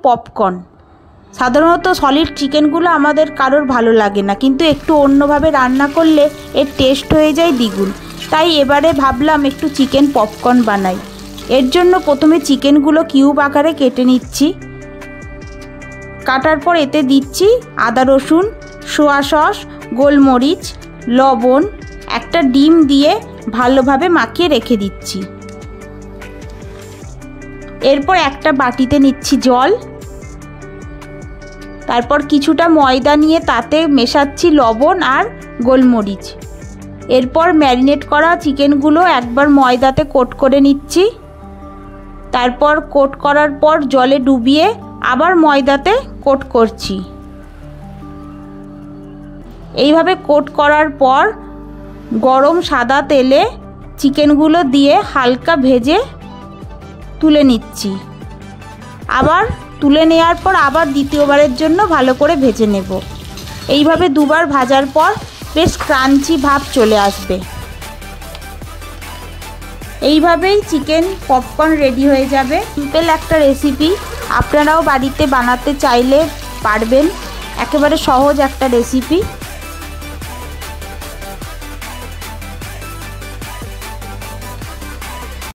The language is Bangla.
পপকর্ন। সাধারণত সলিড চিকেনগুলো আমাদের কারোর ভালো লাগে না, কিন্তু একটু অন্যভাবে রান্না করলে এর টেস্ট হয়ে যায় দ্বিগুণ। তাই এবারে ভাবলাম একটু চিকেন পপকর্ন বানাই। এর জন্য প্রথমে চিকেনগুলো কিউব আকারে কেটে নিচ্ছি। কাটার পর এতে দিচ্ছি আদা রসুন, সোয়া সস, গোলমরিচ, লবণ, একটা ডিম দিয়ে ভালোভাবে মাখিয়ে রেখে দিচ্ছি। এরপর একটা বাটিতে নিচ্ছি জল, তারপর কিছুটা ময়দা নিয়ে তাতে মেশাচ্ছি লবণ আর গোলমরিচ। এরপর ম্যারিনেট করা চিকেনগুলো একবার ময়দাতে কোট করে নিচ্ছি, তারপর কোট করার পর জলে ডুবিয়ে আবার ময়দাতে কোট করছি। এইভাবে কোট করার পর গরম সাদা তেলে চিকেনগুলো দিয়ে হালকা ভেজে তুলে নিচ্ছি। আবার তুলে নেওয়ার পর আবার দ্বিতীয়বারের জন্য ভালো করে ভেজে নেব। এইভাবে দুবার ভাজার পর বেশ ক্রাঞ্চি ভাব চলে আসবে। এইভাবেই চিকেন পপকর্ন রেডি হয়ে যাবে। সিম্পল একটা রেসিপি, আপনারাও বাড়িতে বানাতে চাইলে পারবেন। একেবারে সহজ একটা রেসিপি।